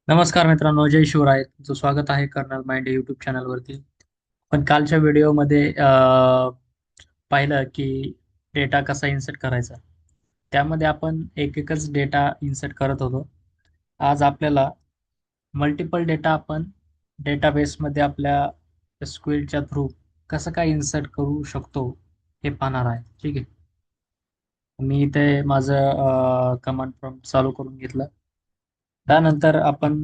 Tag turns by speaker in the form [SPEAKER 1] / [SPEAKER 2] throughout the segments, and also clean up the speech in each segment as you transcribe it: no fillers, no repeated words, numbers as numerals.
[SPEAKER 1] नमस्कार मित्रांनो, जय शिवराय. तुमचं स्वागत आहे कर्नल माइंड यूट्यूब चॅनलवरती. पण कालच्या व्हिडिओमध्ये पाहिलं की डेटा कसा इन्सर्ट करायचा. त्यामध्ये आपण एक एकच डेटा इन्सर्ट करत होतो. आज आपल्याला मल्टिपल डेटा आपण डेटाबेसमध्ये आपल्या SQLच्या थ्रू कसं काय इन्सर्ट करू शकतो हे पाहणार आहे. ठीक आहे. मी इथे माझं कमांड प्रॉम्प्ट चालू करून घेतलं. त्यानंतर आपण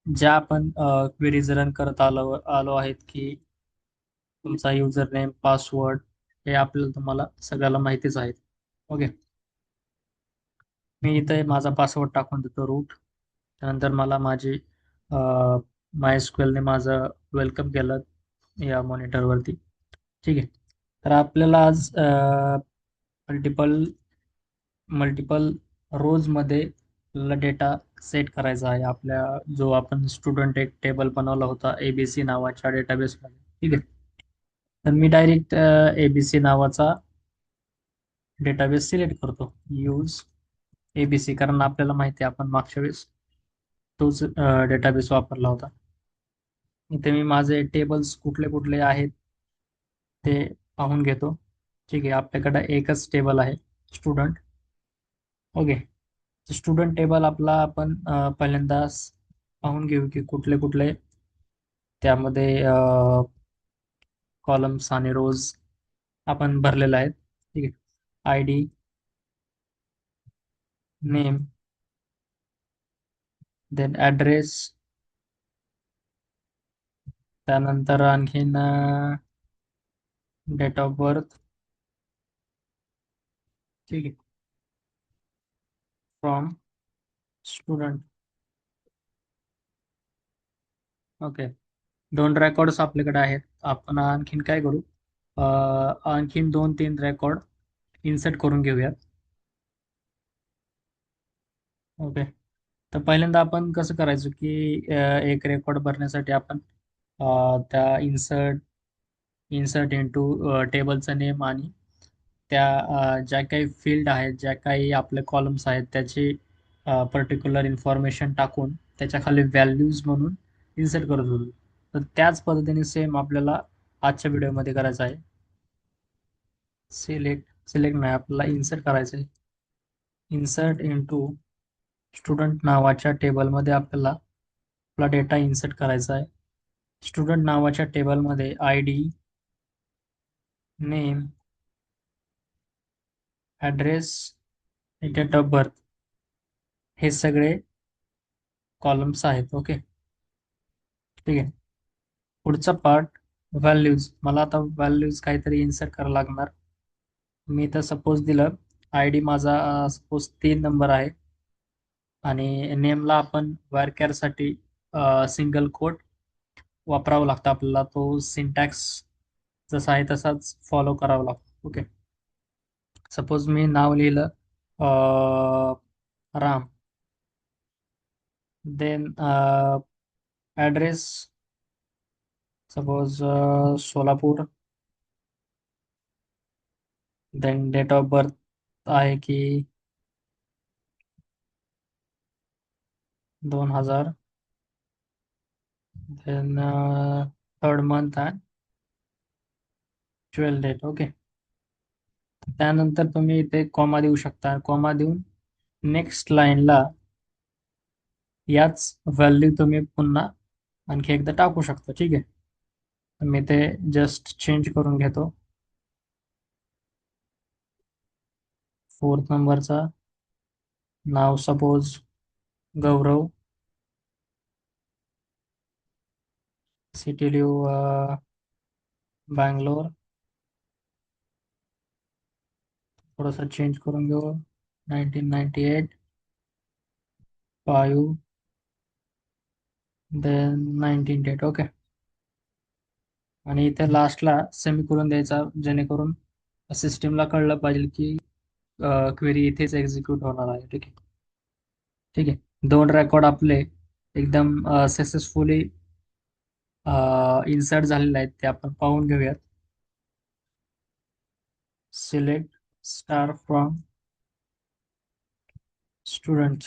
[SPEAKER 1] क्वेरीज रन करत आलो आलो आहेत की तुमचा युजर नेम पासवर्ड हे आपल्याला तुम्हाला सगळ्याला माहितीच आहे. ओके. मी इथे माझा पासवर्ड टाकून देतो रूट. त्यानंतर मला माझी माय स्क्वेलने माझं वेलकम केलं या मॉनिटरवरती. ठीक आहे. तर आपल्याला आज मल्टिपल मल्टिपल रोजमध्ये डेटा सेट करायचा आहे. आपल्या जो आपण स्टुडंट एक टेबल बनवला होता ABC नावाच्या डेटाबेसमध्ये. ठीक आहे. तर मी डायरेक्ट ABC नावाचा डेटाबेस सिलेक्ट करतो. यूज ABC, कारण आपल्याला माहिती आहे आपण मागच्या वेळेस तोच डेटाबेस वापरला होता. इथे मी माझे टेबल्स कुठले कुठले आहेत ते पाहून घेतो. ठीक आहे. आपल्याकडे एकच टेबल आहे, स्टुडंट. ओके. स्टुडंट टेबल आपला आपण पहिल्यांदा पाहून घेऊ की कुठले कुठले त्यामध्ये कॉलम्स आणि रोज आपण भरलेले आहेत. ठीक आहे. ID, नेम, देन ॲड्रेस, त्यानंतर आणखीन डेट ऑफ बर्थ. ठीक आहे. From student. ओके. दोन रेकॉर्ड्स आपल्याकडे आहेत. आपण आणखीन काय करू, आणखीन 2-3 रेकॉर्ड इन्सर्ट करून घेऊयात. ओके. तर पहिल्यांदा आपण कसं करायचं की एक रेकॉर्ड भरण्यासाठी आपण त्या इन्सर्ट इन्सर्ट इंटू टेबलचं नेम आणि त्या ज्या काही फील्ड आहेत, ज्या काही आपले कॉलम्स आहेत त्याची पर्टिक्युलर इन्फॉर्मेशन टाकून त्याच्या खाली व्हॅल्यूज म्हणून इन्सर्ट करत होतो. तर त्याच पद्धतीने सेम आपल्याला आजच्या व्हिडिओमध्ये करायचं आहे. सिलेक्ट नाही, आपल्याला इन्सर्ट करायचं आहे. इन्सर्ट इंटू स्टुडंट नावाच्या टेबलमध्ये आपल्याला आपला डेटा इन्सर्ट करायचा आहे. स्टुडंट नावाच्या टेबलमध्ये ID, name, address, date of birth हे सगळे कॉलम्स आहेत. ओके. ठीक आहे. पुढचा पार्ट, व्हॅल्यूज. मला आता व्हॅल्यूज काहीतरी इन्सर्ट करावं लागणार. मी तर सपोज दिलं ID माझा सपोज 3 नंबर आहे आणि नेमला आपण साठी सिंगल कोट वापरावा लागतो. आपल्याला तो सिंटॅक्स जसा आहे तसाच फॉलो करावा लागतो. ओके. सपोज मी नाव लिहिलं Ram. Then address suppose Solapur. Then date of birth आहे की 2000. देन थर्ड मंथ आहे 12 डेट. ओके. त्यानंतर तुम्ही इथे कॉमा देऊ शकता. कॉमा देऊन नेक्स्ट लाईनला याच व्हॅल्यू तुम्ही पुन्हा आणखी एकदा टाकू शकता. ठीक आहे. तर मी ते जस्ट चेंज करून घेतो. 4th नंबरचा नाव सपोज गौरव. सिटी लिहू बँगलोर. थोडासा चेंज करून घेऊ. 1998 5 देन 19 डेट. ओके. आणि इथे लास्टला सेमीकोलन द्यायचा, जेणेकरून सिस्टीमला कळलं पाहिजे की क्वेरी इथेच एक्झिक्यूट होणार आहे. ठीक आहे. ठीक आहे. 2 रेकॉर्ड आपले एकदम सक्सेसफुली इन्सर्ट झालेले आहेत, ते आपण पाहून घेऊयात. Select star from student.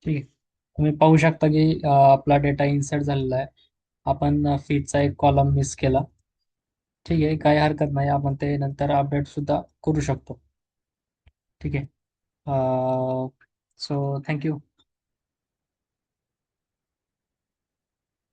[SPEAKER 1] ठीक आहे. तुम्ही पाहू शकता की आपला डेटा इन्सर्ट झालेला आहे. आपण फीचा एक कॉलम मिस केला. ठीक आहे, काही हरकत नाही, आपण ते नंतर अपडेट सुद्धा करू शकतो. ठीक आहे. So thank you.